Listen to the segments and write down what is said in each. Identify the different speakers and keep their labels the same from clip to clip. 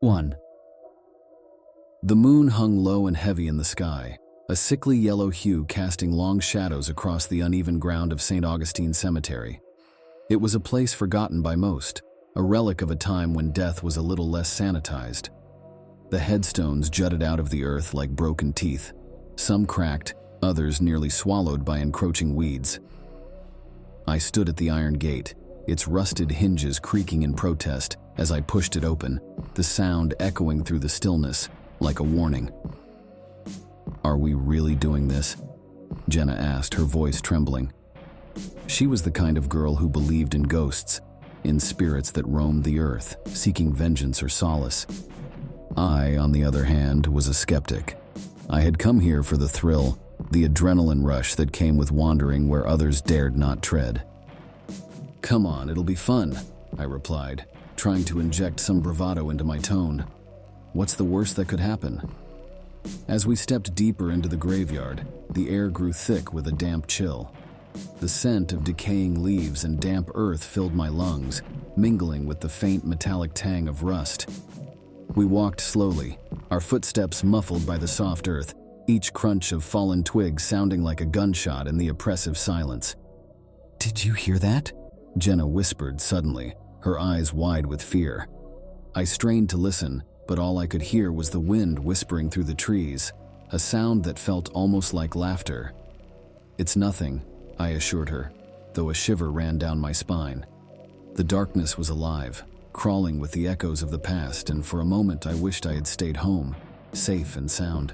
Speaker 1: 1. The moon hung low and heavy in the sky, a sickly yellow hue casting long shadows across the uneven ground of St. Augustine Cemetery. It was a place forgotten by most, a relic of a time when death was a little less sanitized. The headstones jutted out of the earth like broken teeth, some cracked, others nearly swallowed by encroaching weeds. I stood at the iron gate, its rusted hinges creaking in protest as I pushed it open, the sound echoing through the stillness like a warning. "Are we really doing this?" Jenna asked, her voice trembling. She was the kind of girl who believed in ghosts, in spirits that roamed the earth, seeking vengeance or solace. I, on the other hand, was a skeptic. I had come here for the thrill, the adrenaline rush that came with wandering where others dared not tread. "Come on, it'll be fun," I replied, trying to inject some bravado into my tone. "What's the worst that could happen?" As we stepped deeper into the graveyard, the air grew thick with a damp chill. The scent of decaying leaves and damp earth filled my lungs, mingling with the faint metallic tang of rust. We walked slowly, our footsteps muffled by the soft earth, each crunch of fallen twigs sounding like a gunshot in the oppressive silence. "Did you hear that?" Jenna whispered suddenly, her eyes wide with fear. I strained to listen, but all I could hear was the wind whispering through the trees, a sound that felt almost like laughter. "It's nothing," I assured her, though a shiver ran down my spine. The darkness was alive, crawling with the echoes of the past, and for a moment I wished I had stayed home, safe and sound.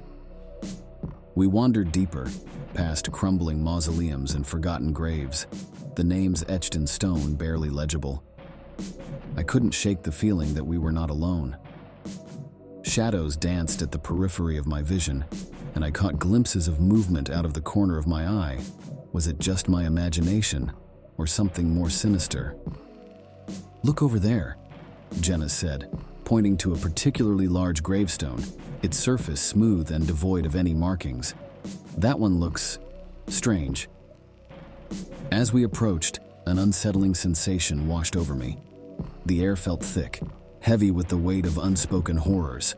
Speaker 1: We wandered deeper, past crumbling mausoleums and forgotten graves, the names etched in stone barely legible. I couldn't shake the feeling that we were not alone. Shadows danced at the periphery of my vision, and I caught glimpses of movement out of the corner of my eye. Was it just my imagination, or something more sinister? "Look over there," Jenna said, pointing to a particularly large gravestone, its surface smooth and devoid of any markings. "That one looks strange." As we approached, an unsettling sensation washed over me. The air felt thick, heavy with the weight of unspoken horrors.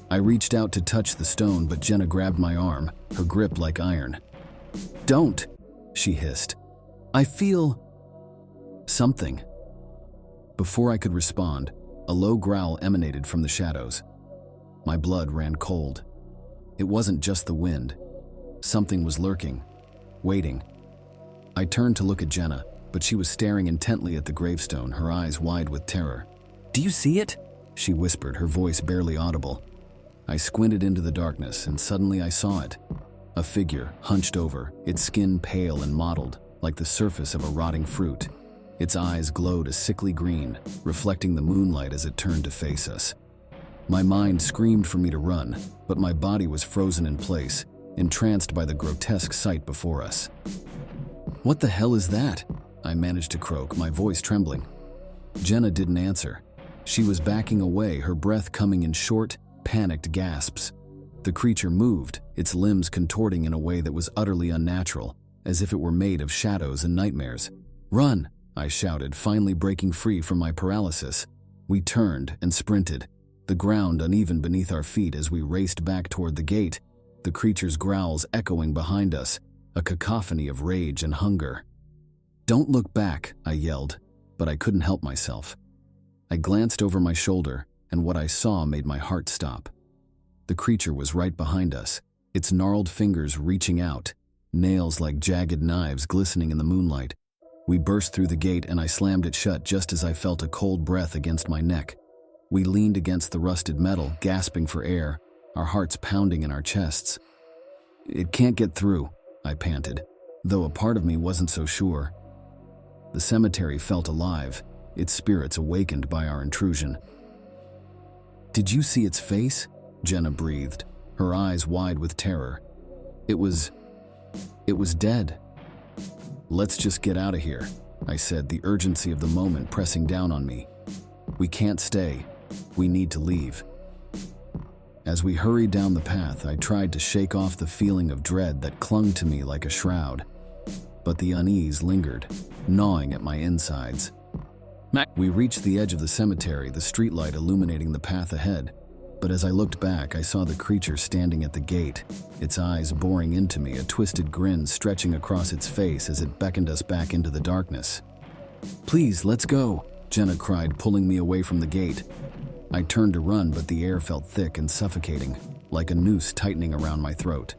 Speaker 1: I reached out to touch the stone, but Jenna grabbed my arm, her grip like iron. "Don't," she hissed. "I feel something." Before I could respond, a low growl emanated from the shadows. My blood ran cold. It wasn't just the wind. Something was lurking, waiting. I turned to look at Jenna, but she was staring intently at the gravestone, her eyes wide with terror. "Do you see it?" she whispered, her voice barely audible. I squinted into the darkness, and suddenly I saw it. A figure, hunched over, its skin pale and mottled, like the surface of a rotting fruit. Its eyes glowed a sickly green, reflecting the moonlight as it turned to face us. My mind screamed for me to run, but my body was frozen in place, entranced by the grotesque sight before us. "What the hell is that?" I managed to croak, my voice trembling. Jenna didn't answer. She was backing away, her breath coming in short, panicked gasps. The creature moved, its limbs contorting in a way that was utterly unnatural, as if it were made of shadows and nightmares. "Run!" I shouted, finally breaking free from my paralysis. We turned and sprinted, the ground uneven beneath our feet as we raced back toward the gate, the creature's growls echoing behind us, a cacophony of rage and hunger. "Don't look back," I yelled, but I couldn't help myself. I glanced over my shoulder, and what I saw made my heart stop. The creature was right behind us, its gnarled fingers reaching out, nails like jagged knives glistening in the moonlight. We burst through the gate, and I slammed it shut just as I felt a cold breath against my neck. We leaned against the rusted metal, gasping for air, our hearts pounding in our chests. "It can't get through," I panted, though a part of me wasn't so sure. The cemetery felt alive, its spirits awakened by our intrusion. "Did you see its face?" Jenna breathed, her eyes wide with terror. It was dead." "Let's just get out of here," I said, the urgency of the moment pressing down on me. "We can't stay. We need to leave." As we hurried down the path, I tried to shake off the feeling of dread that clung to me like a shroud. But the unease lingered, gnawing at my insides. We reached the edge of the cemetery, the streetlight illuminating the path ahead. But as I looked back, I saw the creature standing at the gate, its eyes boring into me, a twisted grin stretching across its face as it beckoned us back into the darkness. "Please, let's go," Jenna cried, pulling me away from the gate. I turned to run, but the air felt thick and suffocating, like a noose tightening around my throat.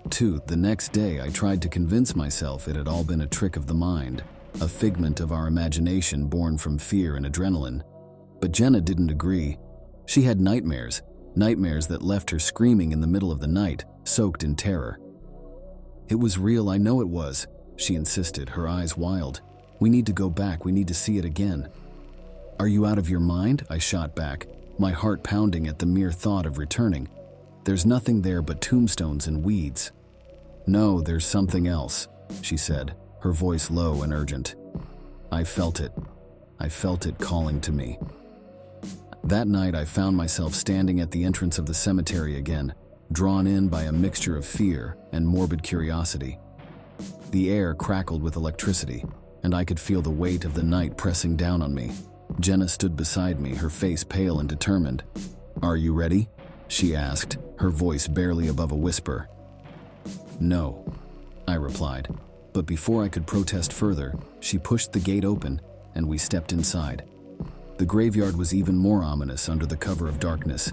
Speaker 1: 2. The next day, I tried to convince myself it had all been a trick of the mind, a figment of our imagination born from fear and adrenaline. But Jenna didn't agree. She had nightmares that left her screaming in the middle of the night, soaked in terror. "It was real, I know it was," she insisted, her eyes wild. "We need to go back, we need to see it again." "Are you out of your mind?" I shot back, my heart pounding at the mere thought of returning. "There's nothing there but tombstones and weeds." "No, there's something else," she said, her voice low and urgent. I felt it calling to me. That night I found myself standing at the entrance of the cemetery again, drawn in by a mixture of fear and morbid curiosity. The air crackled with electricity, and I could feel the weight of the night pressing down on me. Jenna stood beside me, her face pale and determined. "Are you ready?" she asked, her voice barely above a whisper. "No," I replied, but before I could protest further, she pushed the gate open and we stepped inside. The graveyard was even more ominous under the cover of darkness.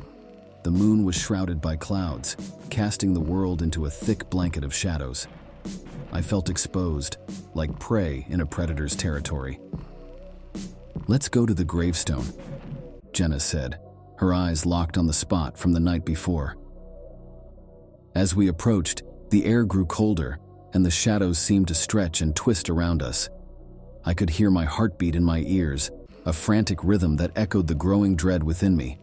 Speaker 1: The moon was shrouded by clouds, casting the world into a thick blanket of shadows. I felt exposed, like prey in a predator's territory. "Let's go to the gravestone," Jenna said, her eyes locked on the spot from the night before. As we approached, the air grew colder, and the shadows seemed to stretch and twist around us. I could hear my heartbeat in my ears, a frantic rhythm that echoed the growing dread within me.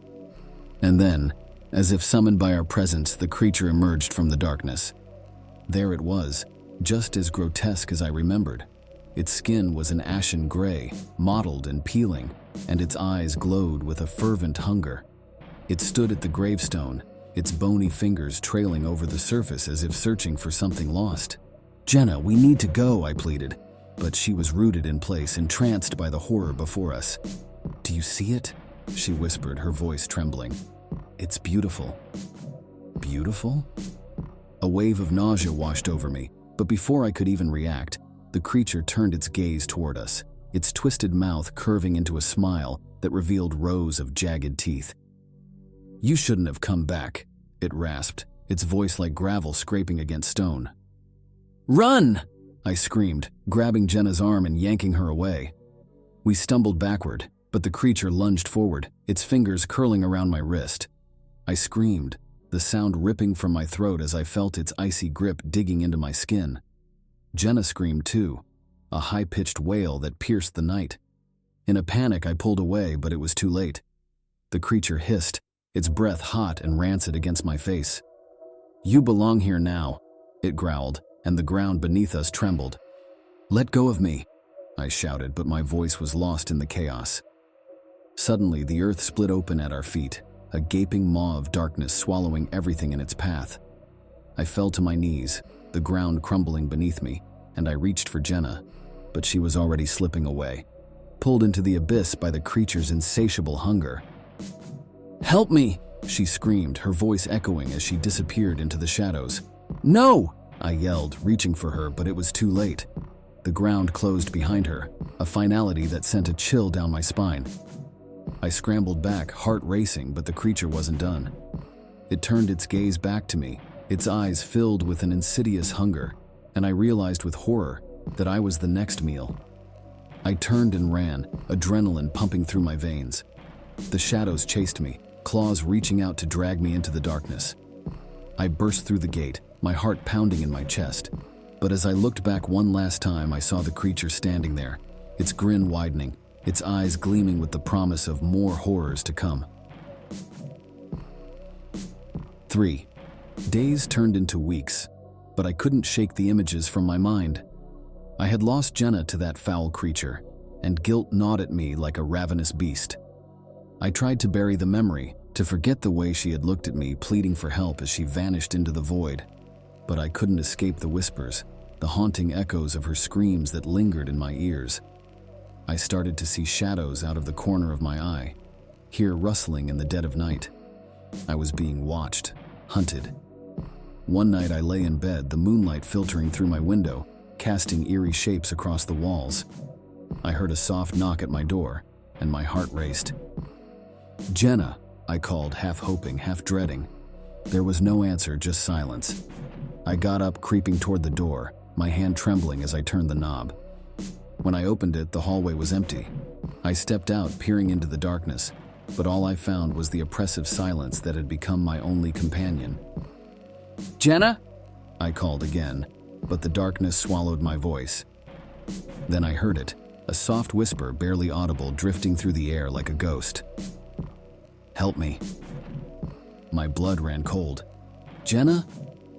Speaker 1: And then, as if summoned by our presence, the creature emerged from the darkness. There it was, just as grotesque as I remembered. Its skin was an ashen gray, mottled and peeling, and its eyes glowed with a fervent hunger. It stood at the gravestone, its bony fingers trailing over the surface as if searching for something lost. "Jenna, we need to go," I pleaded, but she was rooted in place, entranced by the horror before us. "Do you see it?" she whispered, her voice trembling. "It's beautiful." Beautiful? A wave of nausea washed over me, but before I could even react, the creature turned its gaze toward us, its twisted mouth curving into a smile that revealed rows of jagged teeth. "You shouldn't have come back," it rasped, its voice like gravel scraping against stone. "Run!" I screamed, grabbing Jenna's arm and yanking her away. We stumbled backward, but the creature lunged forward, its fingers curling around my wrist. I screamed, the sound ripping from my throat as I felt its icy grip digging into my skin. Jenna screamed too, a high-pitched wail that pierced the night. In a panic, I pulled away, but it was too late. The creature hissed, its breath hot and rancid against my face. "You belong here now," it growled, and the ground beneath us trembled. "Let go of me," I shouted, but my voice was lost in the chaos. Suddenly, the earth split open at our feet, a gaping maw of darkness swallowing everything in its path. I fell to my knees, the ground crumbling beneath me, and I reached for Jenna, but she was already slipping away, pulled into the abyss by the creature's insatiable hunger. "Help me!" she screamed, her voice echoing as she disappeared into the shadows. "No!" I yelled, reaching for her, but it was too late. The ground closed behind her, a finality that sent a chill down my spine. I scrambled back, heart racing, but the creature wasn't done. It turned its gaze back to me, its eyes filled with an insidious hunger, and I realized with horror that I was the next meal. I turned and ran, adrenaline pumping through my veins. The shadows chased me, claws reaching out to drag me into the darkness. I burst through the gate, my heart pounding in my chest. But as I looked back one last time, I saw the creature standing there, its grin widening, its eyes gleaming with the promise of more horrors to come. 3. Days turned into weeks, but I couldn't shake the images from my mind. I had lost Jenna to that foul creature, and guilt gnawed at me like a ravenous beast. I tried to bury the memory, to forget the way she had looked at me, pleading for help as she vanished into the void. But I couldn't escape the whispers, the the haunting echoes of her screams that lingered in my ears. I started to see shadows out of the corner of my eye, hear rustling in the dead of night. I was being watched, hunted. One night I lay in bed, the moonlight filtering through my window, casting eerie shapes across the walls. I heard a soft knock at my door, and my heart raced. "Jenna," I called, half hoping, half dreading. There was no answer, just silence. I got up, creeping toward the door, my hand trembling as I turned the knob. When I opened it, the hallway was empty. I stepped out, peering into the darkness, but all I found was the oppressive silence that had become my only companion. "Jenna?" I called again, but the darkness swallowed my voice. Then I heard it, a soft whisper, barely audible, drifting through the air like a ghost. "Help me." My blood ran cold. "Jenna?"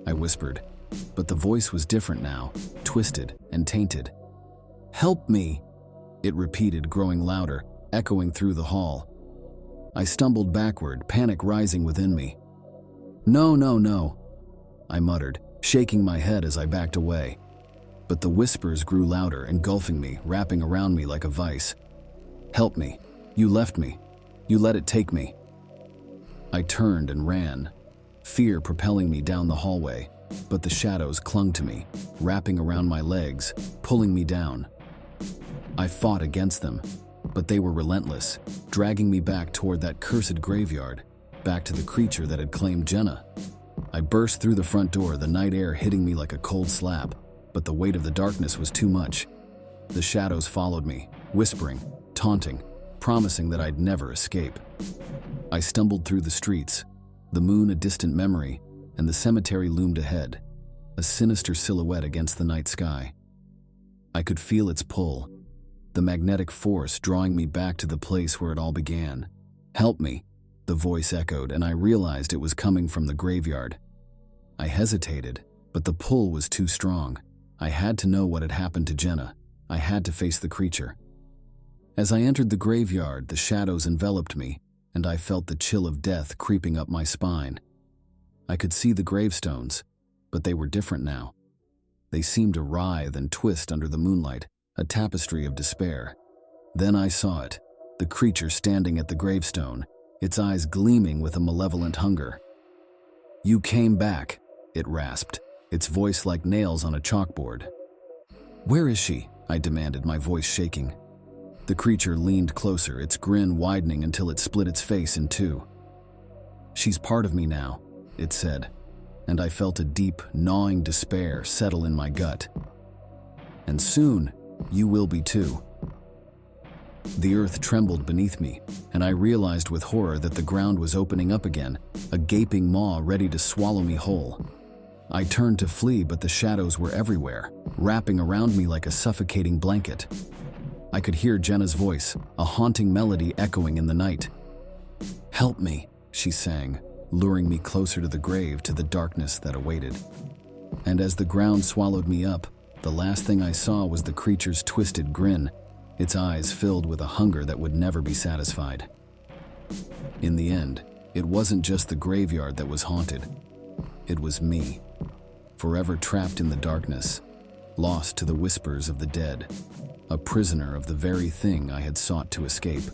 Speaker 1: I whispered, but the voice was different now, twisted and tainted. "Help me," it repeated, growing louder, echoing through the hall. I stumbled backward, panic rising within me. "No, no, no," I muttered, shaking my head as I backed away. But the whispers grew louder, engulfing me, wrapping around me like a vice. "Help me. You left me. You let it take me." I turned and ran, fear propelling me down the hallway, but the shadows clung to me, wrapping around my legs, pulling me down. I fought against them, but they were relentless, dragging me back toward that cursed graveyard, back to the creature that had claimed Jenna. I burst through the front door, the night air hitting me like a cold slap, but the weight of the darkness was too much. The shadows followed me, whispering, taunting, promising that I'd never escape. I stumbled through the streets, the moon a distant memory, and the cemetery loomed ahead, a sinister silhouette against the night sky. I could feel its pull, the magnetic force drawing me back to the place where it all began. "Help me," the voice echoed, and I realized it was coming from the graveyard. I hesitated, but the pull was too strong. I had to know what had happened to Jenna. I had to face the creature. As I entered the graveyard, the shadows enveloped me, and I felt the chill of death creeping up my spine. I could see the gravestones, but they were different now. They seemed to writhe and twist under the moonlight, a tapestry of despair. Then I saw it, the creature standing at the gravestone, its eyes gleaming with a malevolent hunger. "You came back," it rasped, its voice like nails on a chalkboard. "Where is she?" I demanded, my voice shaking. The creature leaned closer, its grin widening until it split its face in two. "She's part of me now," it said, and I felt a deep, gnawing despair settle in my gut. "And soon, you will be too." The earth trembled beneath me, and I realized with horror that the ground was opening up again, a gaping maw ready to swallow me whole. I turned to flee, but the shadows were everywhere, wrapping around me like a suffocating blanket. I could hear Jenna's voice, a haunting melody echoing in the night. "Help me," she sang, luring me closer to the grave, to the darkness that awaited. And as the ground swallowed me up, the last thing I saw was the creature's twisted grin, its eyes filled with a hunger that would never be satisfied. In the end, it wasn't just the graveyard that was haunted. It was me, forever trapped in the darkness, lost to the whispers of the dead, a prisoner of the very thing I had sought to escape.